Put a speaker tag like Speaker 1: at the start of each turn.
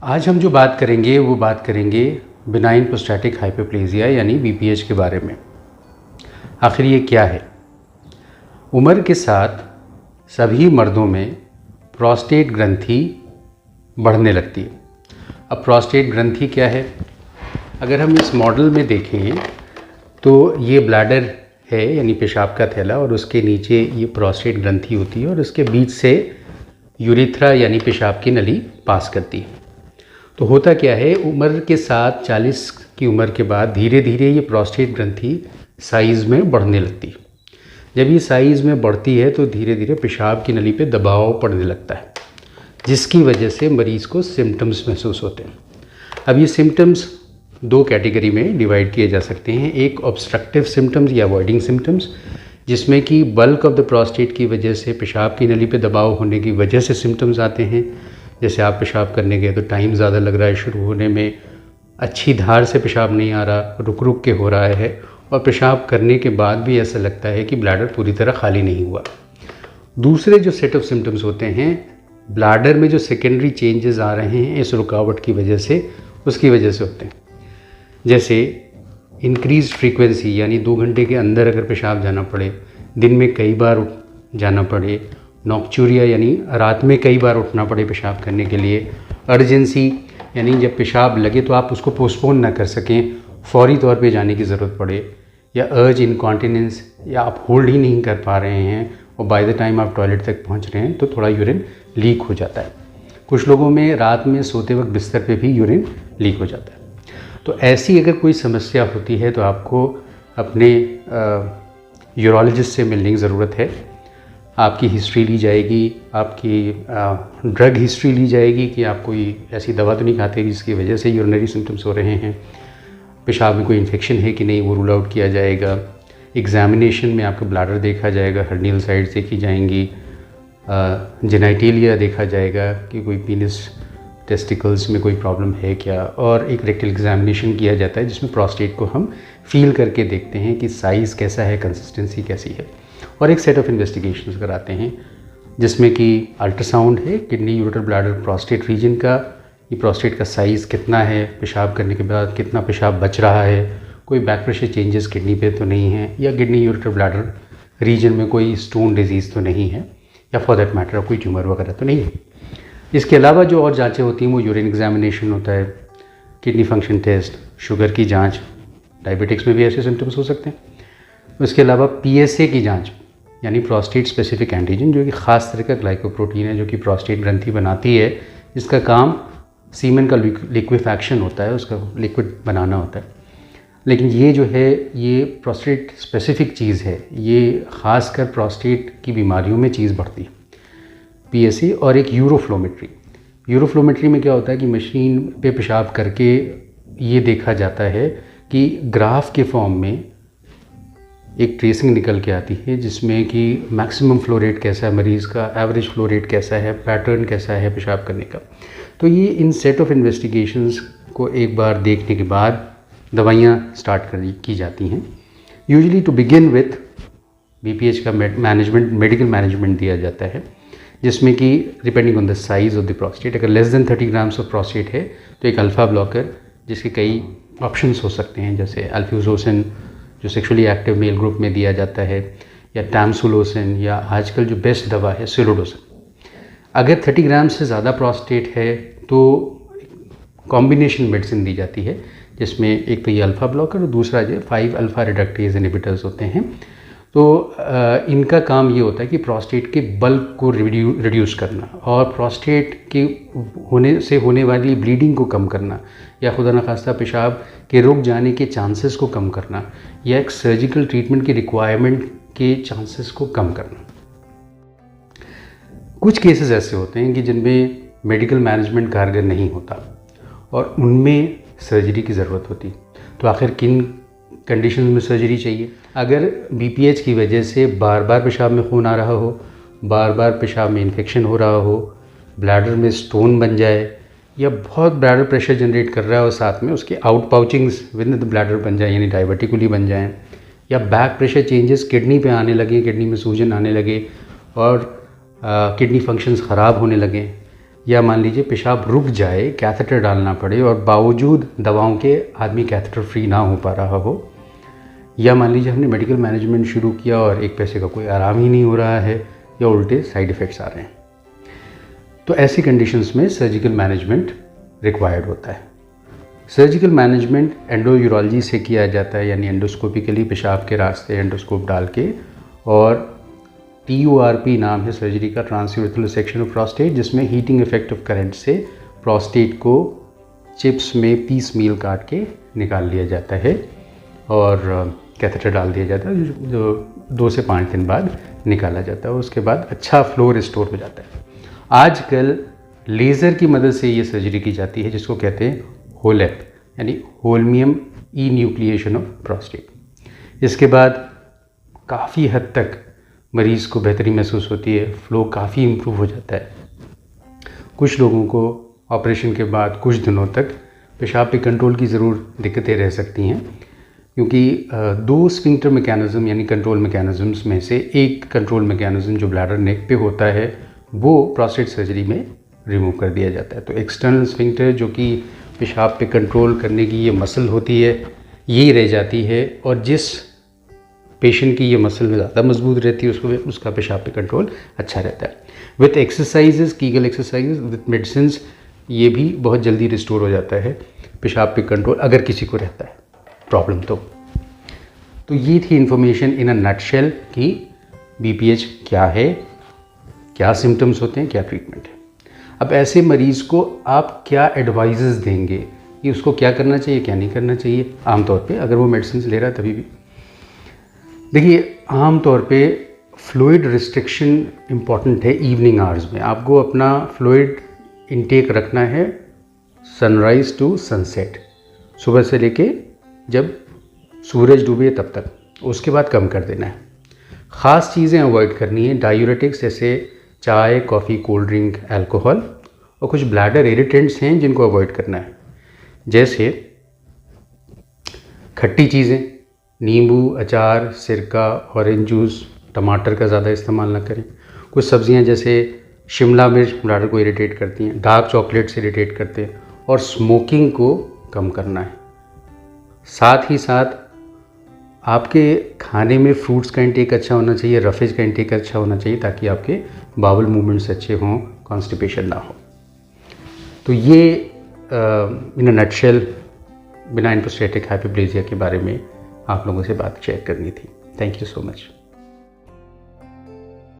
Speaker 1: आज हम जो बात करेंगे वो बात करेंगे बिनाइन प्रोस्टैटिक हाइपरप्लेजिया यानी बीपीएच के बारे में। आखिर ये क्या है? उम्र के साथ सभी मर्दों में प्रोस्टेट ग्रंथि बढ़ने लगती है। अब प्रोस्टेट ग्रंथि क्या है? अगर हम इस मॉडल में देखें तो ये ब्लैडर है यानी पेशाब का थैला, और उसके नीचे ये प्रोस्टेट ग्रंथि होती है और उसके बीच से यूरेथ्रा यानी पेशाब की नली पास करती है। तो होता क्या है, उम्र के साथ 40 की उम्र के बाद धीरे धीरे ये प्रोस्टेट ग्रंथि साइज़ में बढ़ने लगती है। जब ये साइज़ में बढ़ती है तो धीरे धीरे पेशाब की नली पे दबाव पड़ने लगता है, जिसकी वजह से मरीज़ को सिम्टम्स महसूस होते हैं। अब ये सिम्टम्स दो कैटेगरी में डिवाइड किए जा सकते हैं। एक ऑब्स्ट्रक्टिव सिम्टम्स या अवॉइडिंग सिम्टम्स, जिसमें कि बल्क ऑफ द प्रोस्टेट की वजह से पेशाब की नली पे दबाव होने की वजह से सिम्टम्स आते हैं। जैसे आप पेशाब करने गए तो टाइम ज़्यादा लग रहा है शुरू होने में, अच्छी धार से पेशाब नहीं आ रहा, रुक रुक के हो रहा है, और पेशाब करने के बाद भी ऐसा लगता है कि ब्लैडर पूरी तरह खाली नहीं हुआ। दूसरे जो सेट ऑफ सिम्टम्स होते हैं, ब्लैडर में जो सेकेंडरी चेंजेस आ रहे हैं इस रुकावट की वजह से, उसकी वजह से होते हैं। जैसे इंक्रीज फ्रीक्वेंसी, यानी 2 घंटे के अंदर अगर पेशाब जाना पड़े, दिन में कई बार जाना पड़े, नॉक्चूरिया यानी रात में कई बार उठना पड़े पेशाब करने के लिए, अर्जेंसी यानी जब पेशाब लगे तो आप उसको पोस्टपोन ना कर सकें, फौरी तौर पे जाने की ज़रूरत पड़े, या अर्ज इनकॉन्टिनेंस, या आप होल्ड ही नहीं कर पा रहे हैं और बाय द टाइम आप टॉयलेट तक पहुंच रहे हैं तो थोड़ा यूरिन लीक हो जाता है। कुछ लोगों में रात में सोते वक्त बिस्तर पे भी यूरिन लीक हो जाता है। तो ऐसी अगर कोई समस्या होती है तो आपको अपने यूरोलॉजिस्ट से मिलने की ज़रूरत है। आपकी हिस्ट्री ली जाएगी, आपकी ड्रग हिस्ट्री ली जाएगी कि आप कोई ऐसी दवा तो नहीं खाते जिसकी वजह से यूरिनरी सिम्टम्स हो रहे हैं, पेशाब में कोई इन्फेक्शन है कि नहीं वो रूल आउट किया जाएगा। एग्जामिनेशन में आपका ब्लैडर देखा जाएगा, हर्नियल साइड्स देखी जाएंगी, जेनाइटेलिया देखा जाएगा कि कोई पीनिस टेस्टिकल्स में कोई प्रॉब्लम है क्या, और एक रेक्टल एग्जामिनेशन किया जाता है जिसमें प्रोस्टेट को हम फील करके देखते हैं कि साइज़ कैसा है, कंसिस्टेंसी कैसी है, और एक सेट ऑफ इन्वेस्टिगेशंस कराते हैं जिसमें कि अल्ट्रासाउंड है kidney, ureter, bladder, prostate region का, ये प्रोस्टेट का साइज़ कितना है, पेशाब करने के बाद कितना पेशाब बच रहा है, कोई बैक प्रेशर चेंजेस किडनी पे तो नहीं है, या किडनी, यूरेटर, ब्लैडर रीजन में कोई स्टोन डिजीज़ तो नहीं है, या फॉर दैट मैटर कोई ट्यूमर वगैरह तो नहीं है। इसके अलावा जो और जांचें होती हैं वो यूरिन एग्जामिनेशन होता है, किडनी फंक्शन टेस्ट, शुगर की जांच, डायबिटिक्स में भी ऐसे सिम्टम्स हो सकते हैं। उसके अलावा पीएसए की जांच यानी प्रोस्टेट स्पेसिफिक एंटीजन, जो कि ख़ास तरह का ग्लाइकोप्रोटीन है जो कि प्रोस्टेट ग्रंथि बनाती है, जिसका काम सीमेन का लिक्विफैक्शन होता है, उसका लिक्विड बनाना होता है। लेकिन ये जो है ये प्रोस्टेट स्पेसिफिक चीज़ है, ये ख़ासकर प्रोस्टेट की बीमारियों में चीज़ बढ़ती है, पीएसए। और एक यूरोफ्लोमेट्री, यूरोफ्लोमेट्री में क्या होता है कि मशीन पे पेशाब करके ये देखा जाता है कि ग्राफ के फॉर्म में एक ट्रेसिंग निकल के आती है जिसमें कि मैक्सिमम फ्लो रेट कैसा है मरीज़ का, एवरेज फ्लो रेट कैसा है, पैटर्न कैसा है पेशाब करने का। तो ये इन सेट ऑफ इन्वेस्टिगेशंस को एक बार देखने के बाद दवाइयाँ स्टार्ट की जाती हैं। Usually to begin with BPH का मैनेजमेंट, मेडिकल मैनेजमेंट दिया जाता है, जिसमें कि depending on the size of the prostate, अगर less than 30 grams of prostate है तो एक अल्फ़ा ब्लॉकर जिसके कई ऑप्शंस हो सकते हैं, जैसे अल्फ्यूजोसिन जो सेक्सुअली एक्टिव मेल ग्रुप में दिया जाता है, या टैमसुलोसिन, या आजकल जो बेस्ट दवा है सिलोडोसिन। अगर 30 ग्राम से ज़्यादा प्रोस्टेट है तो कॉम्बिनेशन मेडिसिन दी जाती है, जिसमें एक तो ये अल्फ़ा ब्लॉकर और दूसरा जो 5 अल्फ़ा रिडक्टेज इनहिबिटर्स होते हैं। तो इनका काम ये होता है कि प्रोस्टेट के बल्क को रिड्यूस करना और प्रोस्टेट के होने से होने वाली ब्लीडिंग को कम करना, या खुदा न खास्ता पेशाब के रुक जाने के चांसेस को कम करना, या एक सर्जिकल ट्रीटमेंट की रिक्वायरमेंट के चांसेस को कम करना। कुछ केसेस ऐसे होते हैं कि जिनमें मेडिकल मैनेजमेंट कारगर नहीं होता और उनमें सर्जरी की ज़रूरत होती। तो आखिर किन कंडीशन में सर्जरी चाहिए? अगर बीपीएच की वजह से बार बार पेशाब में खून आ रहा हो, बार बार पेशाब में इन्फेक्शन हो रहा हो, ब्लैडर में स्टोन बन जाए, या बहुत ब्लैडर प्रेशर जनरेट कर रहा है और साथ में उसके आउट पाउचिंग्स विद द ब्लैडर बन जाए यानी डायवर्टिकुली बन जाएं, या बैक प्रेशर चेंजेस किडनी पे आने लगे, किडनी में सूजन आने लगे और किडनी फंक्शंस ख़राब होने लगे, या मान लीजिए पेशाब रुक जाए, कैथेटर डालना पड़े और बावजूद दवाओं के आदमी कैथेटर फ्री ना हो पा रहा हो, या मान लीजिए हमने मेडिकल मैनेजमेंट शुरू किया और एक पैसे का कोई आराम ही नहीं हो रहा है या उल्टे साइड इफ़ेक्ट्स आ रहे हैं, तो ऐसी कंडीशंस में सर्जिकल मैनेजमेंट रिक्वायर्ड होता है। सर्जिकल मैनेजमेंट एंडोयूरोलॉजी से किया जाता है, यानी एंडोस्कोपिकली पेशाब के रास्ते एंडोस्कोप डाल के, और TURP नाम है सर्जरी का, ट्रांसयूरेथ्रल सेक्शन ऑफ प्रोस्टेट, जिसमें हीटिंग इफेक्ट ऑफ करंट से प्रोस्टेट को चिप्स में पीस मील काट के निकाल लिया जाता है और कैथेटर डाल दिया जाता है, जो 2 से 5 दिन बाद निकाला जाता है। उसके बाद अच्छा फ्लो रिस्टोर हो जाता है। आजकल लेज़र की मदद से ये सर्जरी की जाती है, जिसको कहते हैं होलेप, यानी holmium E nucleation of prostate. इसके बाद काफ़ी हद तक मरीज़ को बेहतरी महसूस होती है, फ्लो काफ़ी इम्प्रूव हो जाता है। कुछ लोगों को ऑपरेशन के बाद कुछ दिनों तक पेशाब पे कंट्रोल की ज़रूर दिक्कतें रह सकती हैं, क्योंकि 2 स्फिंक्टर मैकेनिज़्म यानी कंट्रोल मैकेनिज़म्स में से एक कंट्रोल मैकेनिज़्म जो ब्लैडर नेक पे होता है वो प्रोस्टेट सर्जरी में रिमूव कर दिया जाता है। तो एक्सटर्नल स्फिंक्टर जो कि पेशाब पे कंट्रोल करने की ये मसल होती है, यही रह जाती है, और जिस पेशेंट की ये मसल ज़्यादा मजबूत रहती है उसका पेशाब पे कंट्रोल अच्छा रहता है। With exercises, Kegel exercises, with medicine, ये भी बहुत जल्दी रिस्टोर हो जाता है पेशाब पे कंट्रोल, अगर किसी को रहता है प्रॉब्लम तो ये थी इन्फॉर्मेशन इन अ नटशेल कि BPH क्या है, क्या सिम्टम्स होते हैं, क्या ट्रीटमेंट है। अब ऐसे मरीज़ को आप क्या एडवाइजेस देंगे कि उसको क्या करना चाहिए, क्या नहीं करना चाहिए आमतौर पे, अगर वो मेडिसिन ले रहा है तभी भी। देखिए, आम तौर पे फ्लूइड रिस्ट्रिक्शन इम्पॉर्टेंट है इवनिंग आवर्स में। आपको अपना फ्लूइड इनटेक रखना है सनराइज़ टू सनसेट, सुबह से लेके जब सूरज डूबे तब तक, उसके बाद कम कर देना है। ख़ास चीज़ें अवॉइड करनी है, डायूरेटिक्स जैसे चाय, कॉफ़ी, कोल्ड ड्रिंक, अल्कोहल, और कुछ ब्लैडर इरिटेंट्स हैं जिनको अवॉइड करना है, जैसे खट्टी चीज़ें, नींबू, अचार, सिरका, ऑरेंज जूस, टमाटर का ज़्यादा इस्तेमाल ना करें। कुछ सब्जियां जैसे शिमला मिर्च ब्लैडर को इरिटेट करती हैं, डार्क चॉकलेट से इरिटेट करते हैं, और स्मोकिंग को कम करना है। साथ ही साथ आपके खाने में फ्रूट्स का इंटेक अच्छा होना चाहिए, रफेज का इंटेक अच्छा होना चाहिए, ताकि आपके बाउल मूवमेंट्स अच्छे हों, कॉन्स्टिपेशन ना हो। तो ये in a nutshell benign prostatic hyperplasia के बारे में आप लोगों से बात शेयर करनी थी। Thank you so much.